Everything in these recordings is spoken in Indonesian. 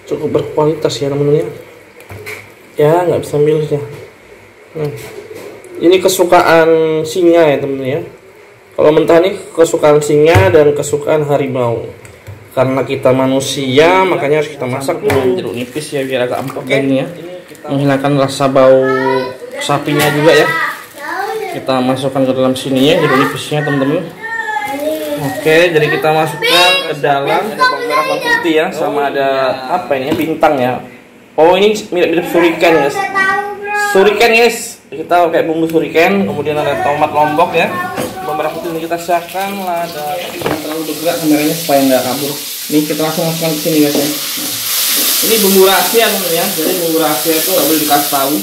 cukup berkualitas ya teman-teman ya, nggak bisa milih ya. Ini kesukaan singa ya teman-teman ya. Kalau mentah ini kesukaan singa dan kesukaan harimau. Karena kita manusia, makanya harus kita masak dulu jeruk nipis ya, biar agak empuk dagingnya, menghilangkan rasa bau sapinya juga ya. Kita masukkan ke dalam sini ya jeruk nipisnya teman-teman. Oke, jadi kita masukkan ke dalam, ada bawang merah, bawang putih ya, sama ada apa ini ya, bintang ya. Oh, ini mirip-mirip suriken ya. Suriken guys, kita pakai bumbu suriken, kemudian ada tomat lombok ya. Merah putih ini kita siapkan, ada jangan terlalu bergerak kameranya supaya nggak kabur. Nih kita langsung masukkan ke sini guys ya. Ini bumbu rahasia teman ya, jadi bumbu rahasia itu nggak boleh dikasih tahu.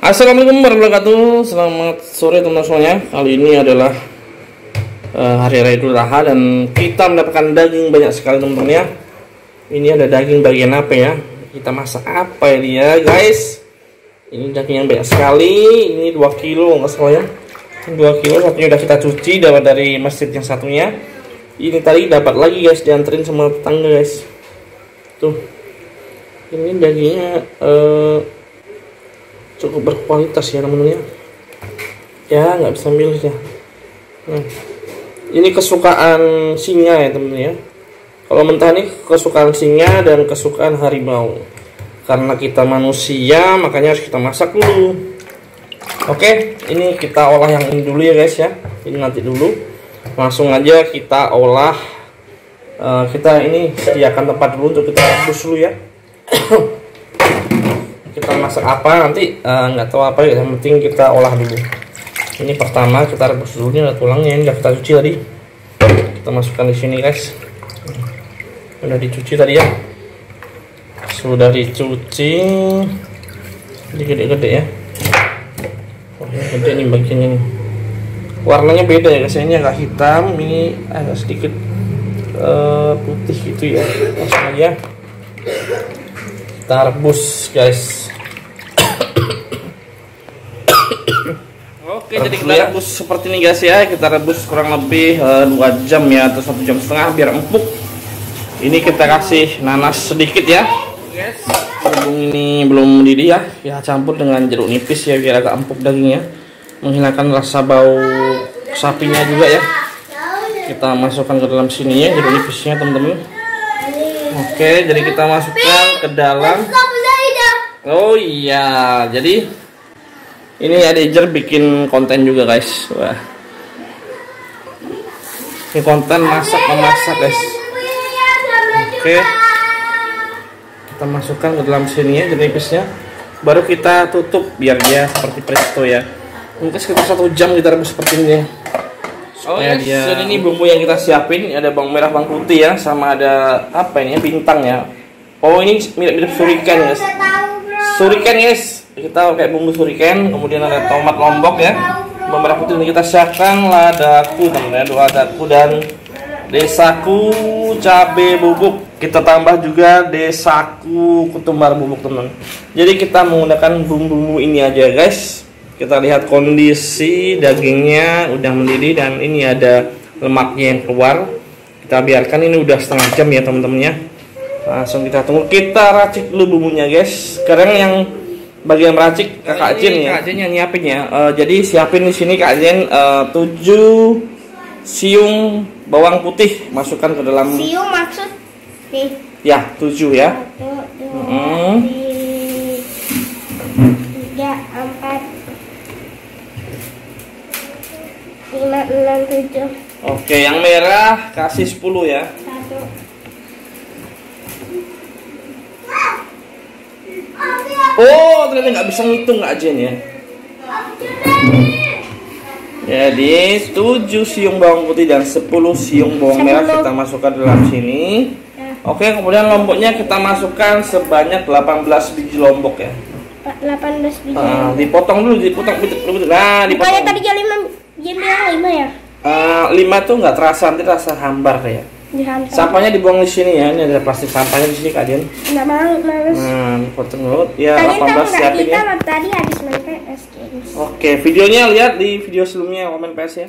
Assalamualaikum warahmatullahi wabarakatuh. Selamat sore teman-teman semuanya. Kali ini adalah hari raya Idul Adha dan kita mendapatkan daging banyak sekali teman-teman ya. Ini ada daging bagian apa ya? Kita masak apa ya dia guys? Ini daging yang banyak sekali. Ini 2 kilo nggak salah ya. 2 kilo, satunya udah kita cuci dapat dari masjid yang satunya. Ini tadi dapat lagi guys, dianterin sama tetangga guys. Tuh. Ini dagingnya cukup berkualitas ya teman-teman ya, nggak bisa milih ya. Ini kesukaan singa ya teman-teman ya. Kalau mentah ini kesukaan singa dan kesukaan harimau. Karena kita manusia, makanya harus kita masak dulu. Oke, ini kita olah yang ini dulu ya guys ya. Ini nanti dulu. Langsung aja kita olah. Kita ini sediakan tempat dulu untuk kita rebus dulu ya. Kita masak apa nanti nggak tahu apa ya, yang penting kita olah dulu. Ini pertama kita rebus dulu, ini ada tulangnya, ini udah kita cuci tadi. Kita masukkan di sini guys. Udah dicuci tadi ya, sudah dicuci, ini gede-gede ya. Oh, gede nih bagiannya nih. Warnanya beda ya guys, ini agak hitam, ini agak sedikit putih gitu ya. Langsung aja kita rebus guys. Oke, jadi kita rebus seperti ini guys ya. Kita rebus kurang lebih 2 jam ya, atau 1,5 jam biar empuk. Ini kita kasih nanas sedikit ya guys. Berhubung ini belum mendidih ya, kita campur dengan jeruk nipis ya, biar agak empuk dagingnya, menghilangkan rasa bau sapinya juga ya. Kita masukkan ke dalam sini ya jeruk nipisnya teman-teman. Oke, jadi kita masukkan ke dalam. Oh iya, jadi ini Adejer bikin konten juga guys. Wah, ini konten memasak guys. Oke, kita masukkan ke dalam sini ya jeruk nipisnya. Baru kita tutup biar dia seperti presto ya. Mungkin sekitar 1 jam kita rebus seperti ini ya. Oh yes, jadi ini bumbu yang kita siapin, ada bawang merah, bawang putih ya, sama ada apa ini ya, bintang ya. Oh, ini mirip-mirip suriken guys. Suriken guys, kita pakai bumbu suriken, kemudian ada tomat lombok ya. Bawang merah putih ini kita siapkan, ladaku teman-teman, 2 ladaku dan desaku cabe bubuk. Kita tambah juga desaku ketumbar bubuk teman-teman. Jadi kita menggunakan bumbu-bumbu ini aja guys. Kita lihat kondisi dagingnya udah mendidih dan ini ada lemaknya yang keluar. Kita biarkan ini udah 1/2 jam ya teman-teman ya. Langsung kita tunggu. Kita racik dulu bumbunya guys. Sekarang yang bagian meracik Kak Jen ya. Kak Jen yang nyiapin ya. Jadi siapin di sini Kak Jen 7 siung bawang putih, masukkan ke dalam. Siung maksud nih? Ya 7 ya. 1, 2, 3, 4, 5, 6, 7. Oke, yang merah kasih 10 ya. 1. Oh, ternyata nggak bisa ngitung Kak Jen ya. Jadi 7 siung bawang putih dan 10 siung bawang merah kita masukkan dalam sini. Oke, kemudian lomboknya kita masukkan sebanyak 18 biji lombok ya. 18 biji. Dipotong dulu, dipotong. Nah, dipotong. Bukannya tadi jam 5 ya? 5 tuh nggak terasa, nanti rasa hambar ya. Dihantam. Sampahnya dibuang di sini ya. Ini ada plastik sampahnya di sini Kak Dian. Nggak mau, males. Nah, potong dulu. Ya, Kalian tahu 18 nggak siapin kita ya. tadi habis main PS games. Oke, videonya lihat di video sebelumnya komen PS ya.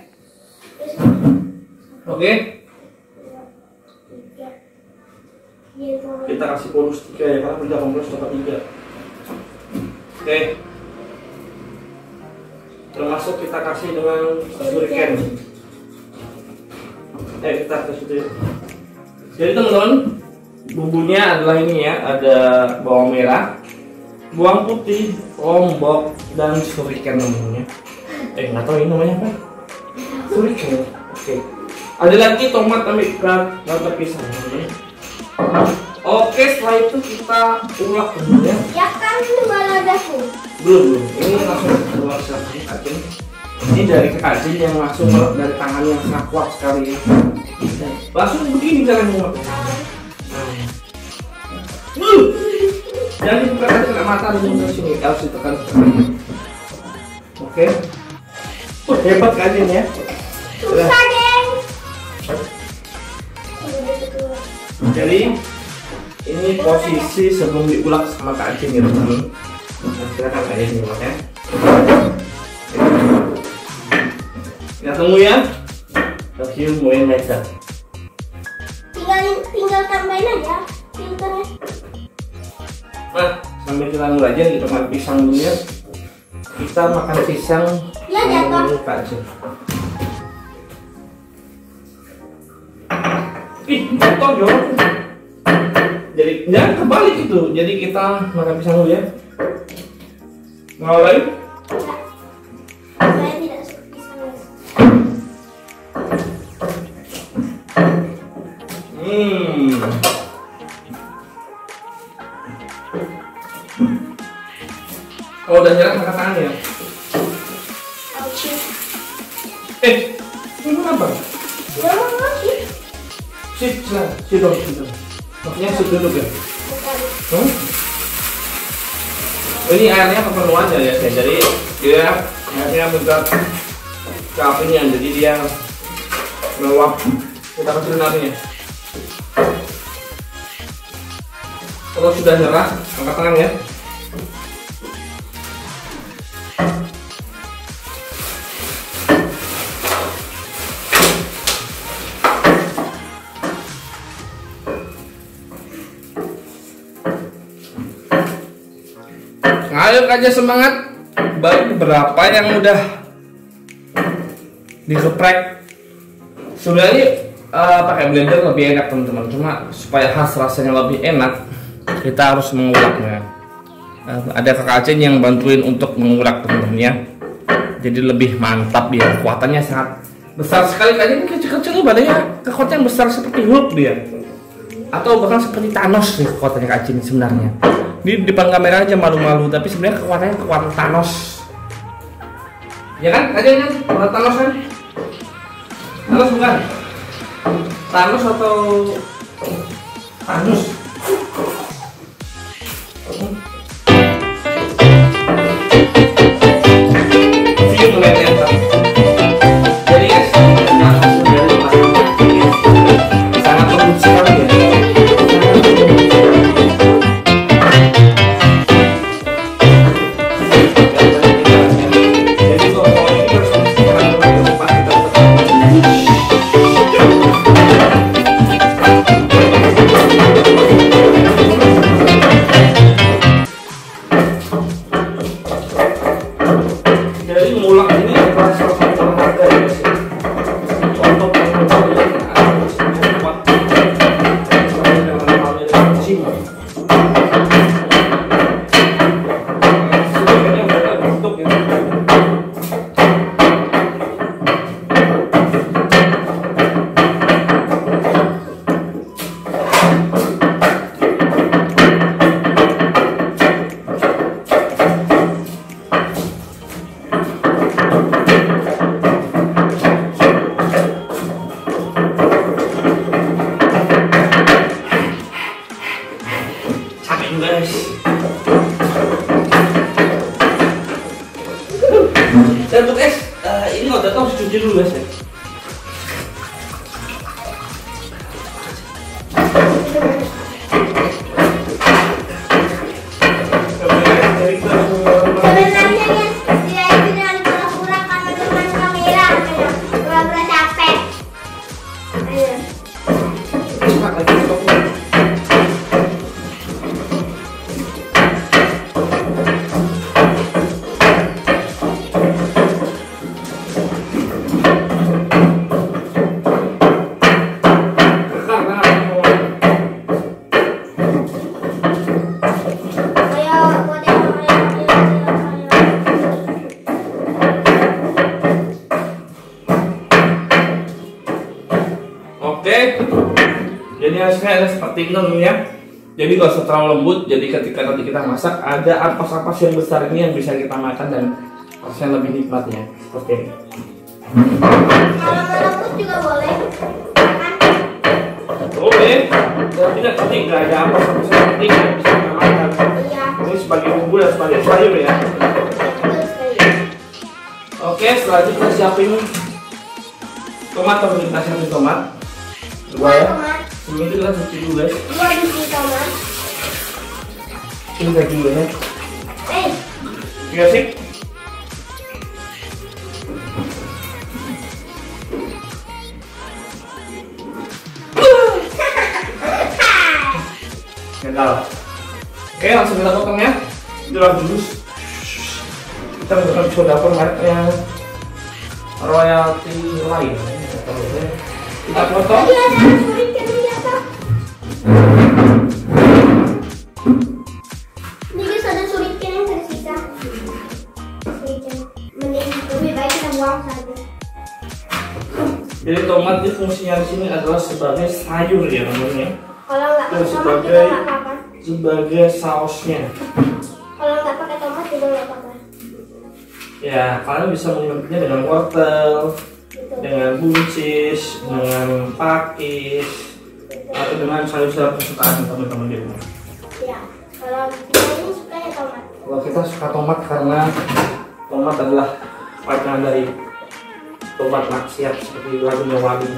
Oke. Kita kasih bonus 3 ya, karena udah bonus dapat 3. Oke. Termasuk kita kasih dengan shuriken. Kita kasih itu. Jadi teman-teman, bumbunya adalah ini ya, ada bawang merah, bawang putih, lombok, dan shuriken namanya. Nggak tahu ini namanya apa? Shuriken. Oke. Ada lagi tomat amerika dan terpisah. Oke, setelah itu kita ulek dulu ya. Ya kan baladaku. Belum. Ini langsung keluar dari kacang. Ini dari kacang yang langsung dari tangan yang sangat kuat sekali. Langsung begini caranya. Jangan dibuka kena mata di sini. Harus ditekan. Oke. Hebat kacang ya. Susah, Geng. Jadi ini posisi sebelum diulek sama Kak Acin ya teman-teman. Nah, silakan Kak Acin diulek ya. Kita tunggu ya. Review mulai later. Tinggal tambahin aja filternya. Nah, sambil kita nunggu aja kita makan pisang dulu ya. Kita makan pisang. Ya, jatuh. Kak Acin. Ih, jatuh jorok. Jadi jangan kebalik itu. Jadi kita makan pisang dulu ya. Mau lagi? Saya tidak suka pisang. Kalau udah nyerah angkat tangan ya. Ini apa? Ya mau sih. Sit dong. Maksudnya sit duduk ya? Bukan. Ini airnya keperluan ya, jadi dia airnya mendekat ke apinya, jadi dia meluap. Kita kasih apinya. Kalau sudah nyerah, angkat tangan ya. Ayo aja semangat. Baru berapa yang udah digeprek. Sebenarnya pakai blender lebih enak teman-teman. Cuma supaya khas rasanya lebih enak, kita harus menguleknya. Ada kakak Acin yang bantuin untuk mengulek teman-teman ya. Jadi lebih mantap dia. Kekuatannya sangat besar sekali. Kayaknya kecil-kecil badannya kekuatan besar seperti Hulk dia. Atau bahkan seperti Thanos nih kekuatannya Kak Acin sebenarnya. Di depan kamera aja malu-malu, tapi sebenarnya kekuatannya kekuatan Thanos. Ya kan? Aja kan? Thanos kan? Thanos bukan? Thanos atau Thanos? View melihatnya. Jadi guys, sangat lembut sekali ya. Dan untuk es, ini nggak tahu harus cuci dulu guys ya. Prosesnya seperti ini ya. Jadi kalau usah terlalu lembut, jadi ketika nanti kita masak ada ampas-ampas yang besar ini yang bisa kita makan dan rasanya lebih nikmat ya. Seperti ini. Kalau mau lembut juga boleh. Boleh. Dan tidak penting nggak ada ampas-ampas yang penting yang bisa kita makan. Iya. Ini sebagai bumbu dan sebagai sayur ya. Oke, setelah itu kita siapin tomat atau kita siapin tomat. Dua ya. Sebelum itu kita cuci dulu guys. 2 biji tomat. Ini daging dulu ya. Iya sih. Gagal. Oke, langsung kita potong ya. Itu langsung jus. Kita menggunakan pisau dapur mereknya Royalty lain. Kita potong. Tadi ada suriken di atas. Ini guys ada suriken yang tersisa. Suriken. Mending lebih baik kita buang saja. Jadi tomat itu fungsinya di sini adalah sebagai sayur ya namanya. Kalau nggak Dan pakai tomat juga sebagai nggak apa-apa. sebagai sausnya. Kalau nggak pakai tomat juga nggak apa-apa. Ya, kalian bisa menggantinya dengan wortel, Gitu. dengan buncis, dengan pakis, atau dengan sayur-sayur kesukaan teman-teman di rumah. Ya. Kalau kita ini sukanya tomat. Kalau kita suka tomat karena tomat adalah pasangan dari tomat maksiat seperti lagunya Wali.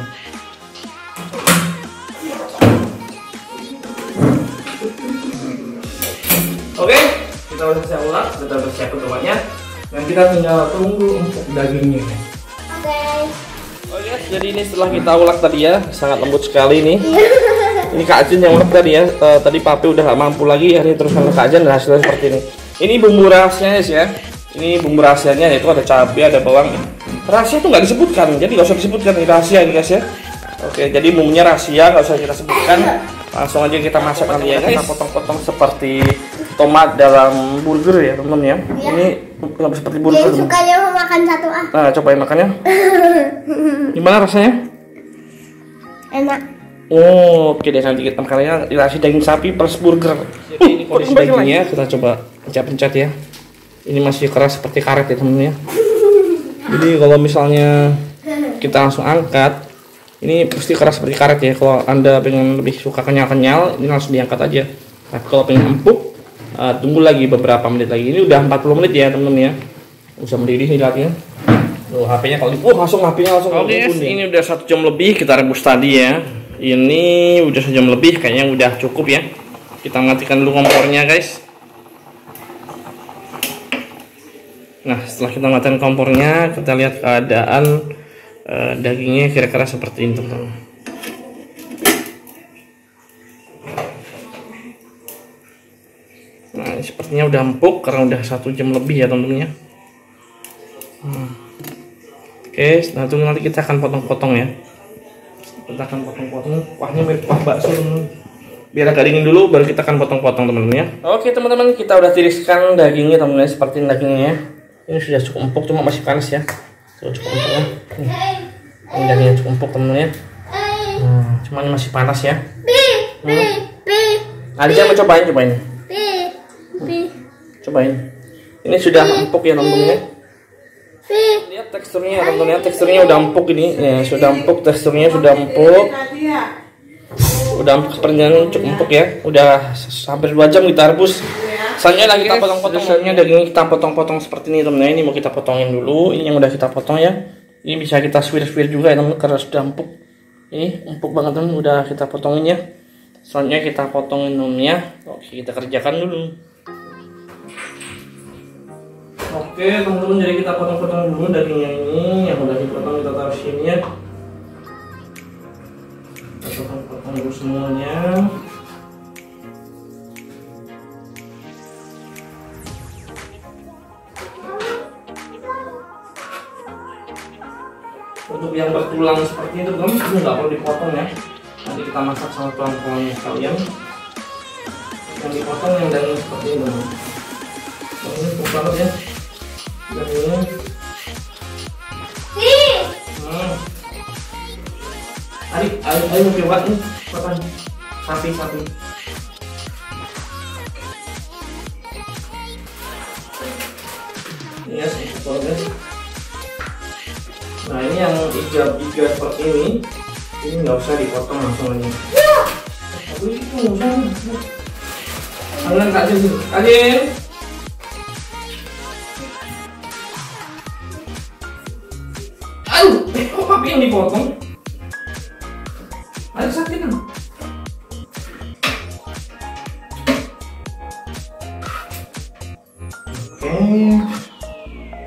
Oke, kita udah siap ulek, kita udah siap tomatnya, dan kita tinggal tunggu untuk dagingnya. Oke. Oke, jadi ini setelah kita ulek tadi ya, sangat lembut sekali ini. Ini Kak Ajin yang ulek tadi ya. Tadi Papi udah gak mampu lagi, hari terus sama Kak Ajin dan hasilnya seperti ini. Ini bumbu rahasianya ya. Ini bumbu rahasianya yaitu ada cabai, ada bawang. Rahasia itu nggak disebutkan, jadi nggak usah disebutkan ini rahasia ini guys ya. Oke, jadi bumbunya rahasia, nggak usah kita sebutkan. Langsung aja kita masak nanti ya guys. Kita potong-potong seperti tomat dalam burger ya teman-teman ya. Ini seperti burger. Yang sukanya mau makan satu ah. Nah, cobain makannya. Gimana rasanya? Enak. Oh, oke deh, nanti kita makannya nasi daging sapi plus burger. Jadi ini kondisi dagingnya kita coba pencet-pencet ya. Ini masih keras seperti karet ya teman-teman ya. Jadi kalau misalnya kita langsung angkat, ini pasti keras seperti karet ya. Kalau Anda pengen lebih suka kenyal-kenyal, ini langsung diangkat aja. Tapi kalau pengen empuk, tunggu lagi beberapa menit lagi. Ini udah 40 menit ya teman-teman ya. Usah mendidih nih lihatnya. Tuh HP-nya kalau langsung HP-nya langsung. Oke, ini udah 1 jam lebih kita rebus tadi ya. Ini udah 1 jam lebih, kayaknya udah cukup ya. Kita matikan dulu kompornya guys. Nah, setelah kita matikan kompornya, kita lihat keadaan dagingnya kira-kira seperti ini teman-teman. Nah, ini sepertinya udah empuk karena udah 1 jam lebih ya teman-teman ya. Oke, nah tunggu nanti kita akan potong-potong ya. Kita akan potong-potong. Kuahnya mirip kuah bakso teman-teman. Biar agak dingin dulu, baru kita akan potong-potong teman-teman ya. Oke teman-teman, kita udah tiriskan dagingnya teman-teman, seperti ini dagingnya ya. Ini sudah cukup empuk, cuma masih panas ya. Sudah cukup empuk ya. Ini dagingnya cukup empuk teman-teman ya. Cuma ini masih panas ya. Aja mau cobain. Cobain. Ini sudah empuk ya teman-teman ya. Lihat teksturnya teman-teman ya. Teksturnya udah empuk ini. Ya, sudah empuk, teksturnya sudah empuk. Udah sepertinya cukup empuk ya. Udah hampir 2 jam kita rebus. Selanjutnya lagi kita potong-potong. Dagingnya kita potong-potong seperti ini teman-teman. Ini mau kita potongin dulu. Ini yang udah kita potong ya. Ini bisa kita swir-swir juga ya teman-teman karena sudah empuk. Ini empuk banget teman-teman. Udah kita potongin ya. Selanjutnya kita potongin teman-teman ya. Oke, kita kerjakan dulu. Oke teman-teman, jadi kita potong-potong dulu dagingnya ini. Yang udah dipotong kita taruh sini ya. Kita potong dulu semuanya. Untuk yang bertulang seperti itu teman, ini nggak perlu dipotong ya. Nanti kita masak sama tulang-tulangnya sekalian. Yang dipotong yang daging seperti ini teman. Ini empuk banget ya. Dagingnya. Ayo mau coba nih, potong. Sapi. Iya sih, guys. Nah ini yang hijau seperti ini nggak usah dipotong langsung aja. Tapi itu nggak usah. Kalian Kak Jin. Kok papi yang dipotong? Ada sakit kan? Oke.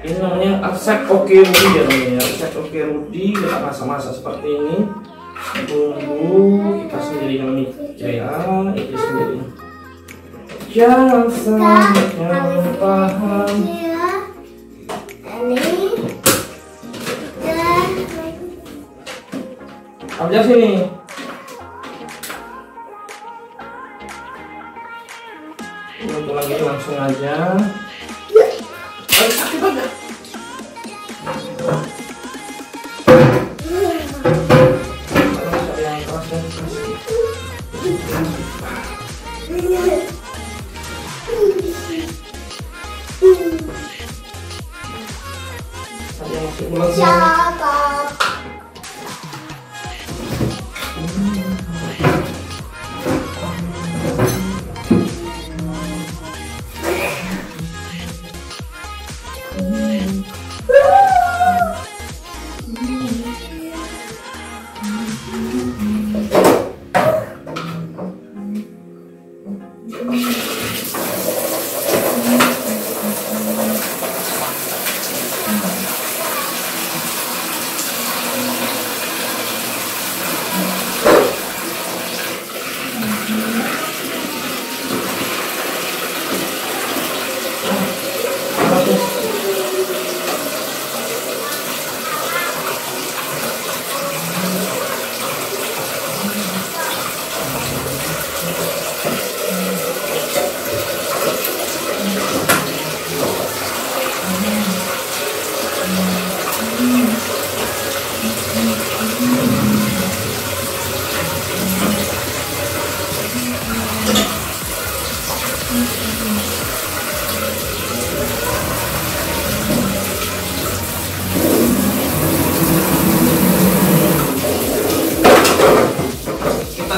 Ini namanya resep Oke Rudi ya namanya. Resep Oke Rudi kita masak-masak seperti ini. Bumbu kita sendiri yang ini itu sendiri. Jangan sampai paham. Ambil sini. Untuk lagi langsung aja. Sakit banget.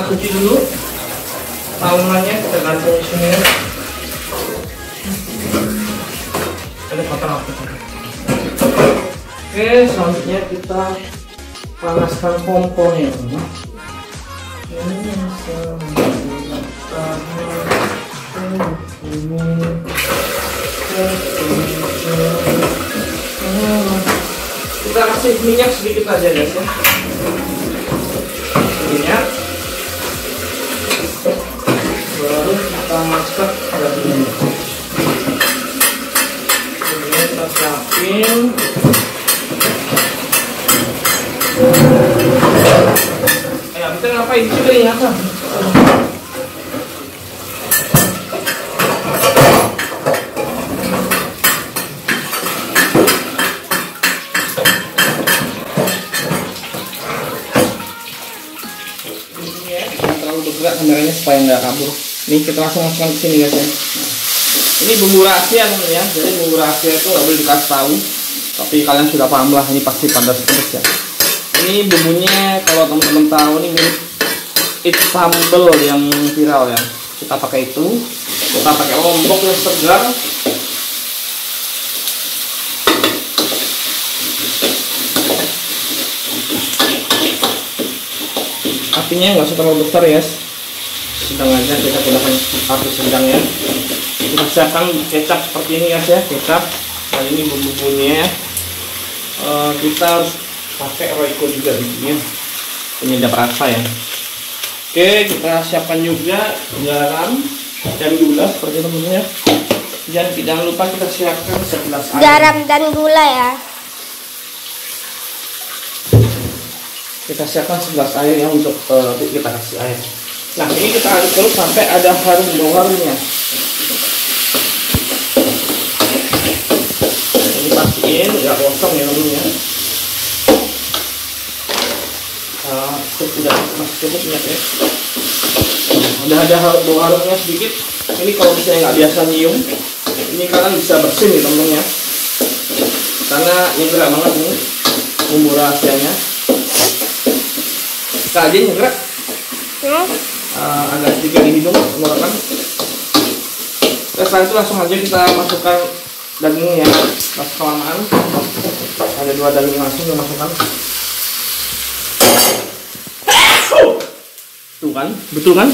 Cuci dulu taulannya, kita gantung di sini. Ini kotor apa? Oke, selanjutnya kita panaskan kompornya. Kita kasih minyak sedikit aja guys ya. Minyak. Baru kita masak dagingnya. Kemudian kita siapin. Kita ngapain sih kering apa? Terlalu bergerak kameranya supaya nggak kabur. Nih kita langsung masukkan ke sini guys ya. Ini bumbu rahasia namanya. Jadi bumbu rahasia itu nggak boleh dikasih tahu. Tapi kalian sudah paham lah. Ini pasti pedas-pedas ya. Ini bumbunya kalau teman-teman tahu ini mirip it's sambal yang viral ya. Kita pakai itu. Kita pakai lombok yang segar. Apinya nggak usah terlalu besar ya. Sedang aja, kita gunakan api sedang ya. Kita siapkan kecap seperti ini guys ya, kecap. Dan ini bumbu-bumbunya kita harus pakai Royco juga ini penyedap rasa ya. Oke, kita siapkan juga garam dan gula seperti teman-teman ya. Dan jangan lupa kita siapkan segelas air. Garam dan gula ya. Kita siapkan segelas air ya untuk kita kasih air. Nah ini kita aduk terus sampai ada harum-harumnya. Ini pastiin nggak kosong ya teman-teman ya. Udah masih cukup minyak ya. udah ada bau harumnya sedikit. Ini kalau misalnya nggak biasa nyium, ini kalian bisa bersin nih temen-temen ya, karena nyegerak banget nih bumbu rahasianya. Kak aja nyegerak agak sedikit di hidung tenggorokan. Setelah itu langsung aja kita masukkan dagingnya ya, pas kelamaan. Ada 2 daging langsung kita masukkan. Tuh kan, betul kan?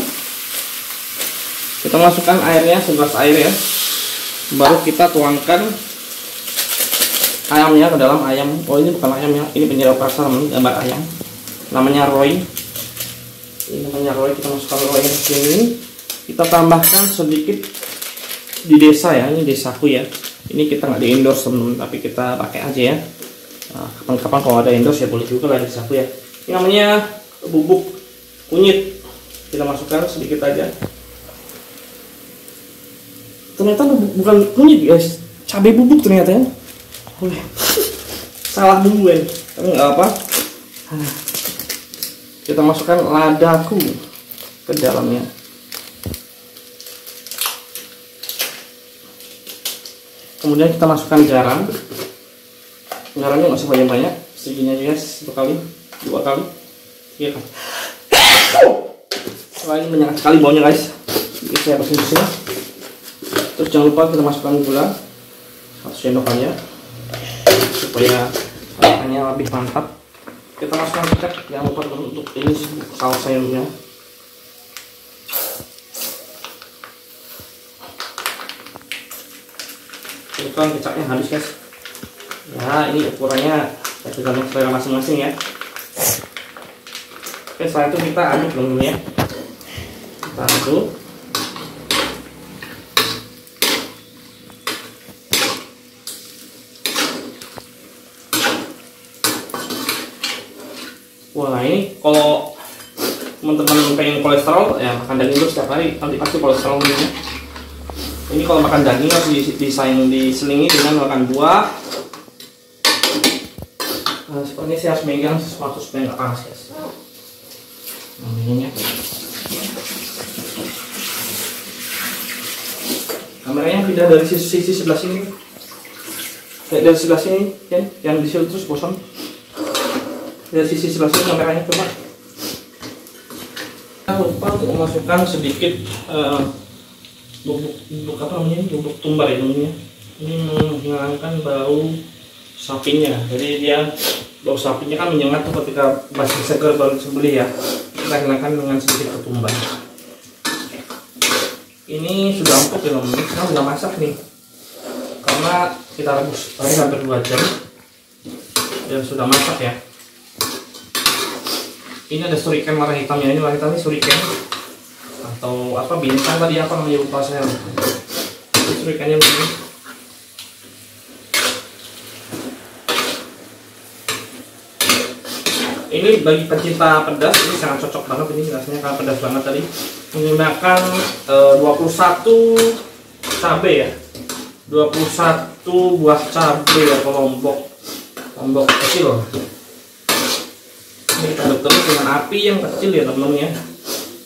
Kita masukkan airnya, segelas air ya. Baru kita tuangkan ayamnya ke dalam ayam. Oh ini bukan ayam ya, ini penyedap rasa gambar ayam. Namanya Roy. Ini namanya Roy. Kita masukkan Roy ke sini. Kita tambahkan sedikit di desa ya, ini desaku ya. Ini kita nggak di endorse teman-teman, tapi kita pakai aja ya. Kapan-kapan kalau ada endorse ya boleh juga lah desaku ya. Ini namanya bubuk kunyit. Kita masukkan sedikit aja. Ternyata bukan kunyit guys, cabai bubuk ternyata ya. Salah bumbu ya, tapi nggak apa. Kita masukkan ladaku ke dalamnya. Kemudian kita masukkan garam. Garamnya nggak usah banyak-banyak, segini aja guys, 1 kali, 2 kali, 3 kali. Selain menyengat sekali baunya guys, jadi saya bersihin. Terus jangan lupa kita masukkan gula 1 sendok aja supaya rasanya lebih mantap. Kita masukkan kecap, jangan lupa untuk ini saus sayurnya. Kan kecapnya habis guys. Ya ini ukurannya tergantung selera masing-masing ya. Oke, setelah itu kita aduk dulu ya. Kita aduk. Wah ini kalau teman-teman pengen kolesterol ya makan daging terus setiap hari, nanti pasti kolesterol ini. Ini kalau makan daging harus diselingi dengan makan buah. Nah, sepertinya saya harus megang sesuatu supaya nggak panas guys. Ini ya. Kameranya pindah dari sisi sebelah sini. Kayak dari sebelah sini ya, yang di sini terus bosan. Dari sisi sebelah sini kameranya coba. Jangan lupa untuk memasukkan sedikit bubuk apa namanya, bubuk tumbar ya namanya. Ini menghilangkan bau sapinya. Jadi dia bau sapinya kan menyengat tuh ketika masih segar baru disembelih ya. Kita hilangkan dengan sedikit ketumbar. Ini sudah empuk ya teman-teman. Sekarang sudah masak nih. Karena kita rebus tadi hampir 2 jam. Dan sudah masak ya. Ini ada suriken warna hitamnya. Ini warna hitamnya suriken atau apa bintang tadi, apa namanya lupa saya. Ini surikennya begini. Ini bagi pecinta pedas ini sangat cocok banget, ini rasanya karena pedas banget tadi. Menggunakan 21 cabai ya. 21 buah cabai atau lombok kecil. Ini kita aduk terus dengan api yang kecil ya teman-teman ya.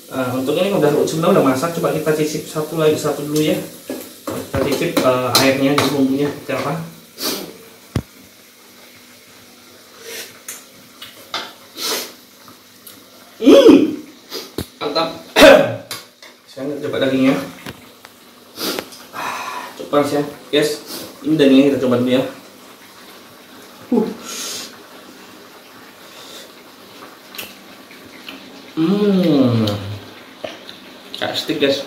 Untuk ini sebenarnya udah masak, coba kita cicip satu dulu ya. Kita cicip airnya di bumbunya seperti apa. Mantap. Sekarang kita coba dagingnya. Coba ya guys, ini dagingnya kita coba dulu ya. Kayak stick guys.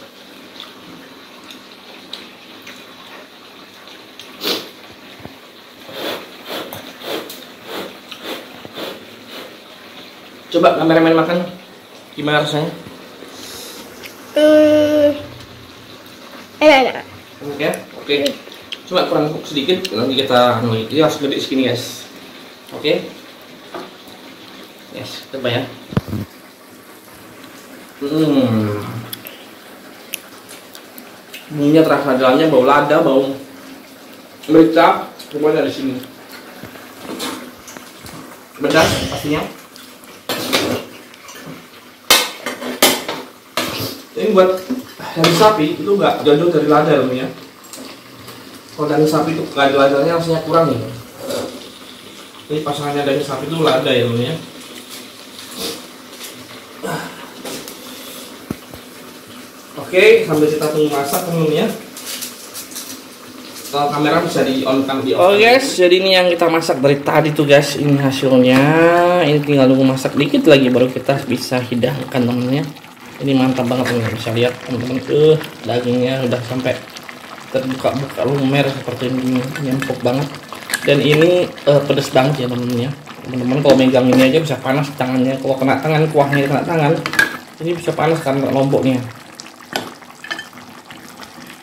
Coba kameramen makan, gimana rasanya? Enak. Oke. Coba kurang sedikit, nanti kita ini harus gede segini guys. Oke. Yes, coba ya. Bumbunya terasa, dalamnya bau lada, bau merica, semuanya di sini. Pedas pastinya. Ini ini buat daging sapi itu nggak jauh dari lada ya. Kalau daging sapi itu ladanya rasanya kurang nih. Ini pasangannya daging sapi itu lada ya. Oke, sambil kita tunggu masak teman-teman ya. Kalau kamera bisa di-on-kan Oh guys, jadi ini yang kita masak dari tadi tuh guys. Ini hasilnya. Ini tinggal nunggu masak dikit lagi baru kita bisa hidangkan temennya. Ini mantap banget nih, bisa lihat teman-teman. Dagingnya udah sampai terbuka-buka lumer seperti ini, empuk banget. Dan ini pedes banget ya teman-teman ya. Teman-teman kalau megang ini aja bisa panas tangannya. Kalau kena tangan, kuahnya kena tangan, ini bisa panas karena lomboknya.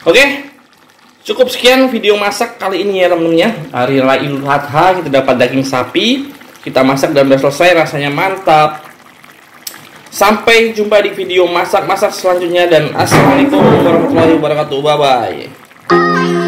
Oke. Cukup sekian video masak kali ini ya teman-teman ya. Hari Raya Idul Adha kita dapat daging sapi, kita masak dan udah selesai, rasanya mantap. Sampai jumpa di video masak-masak selanjutnya dan assalamualaikum warahmatullahi wabarakatuh. Bye bye.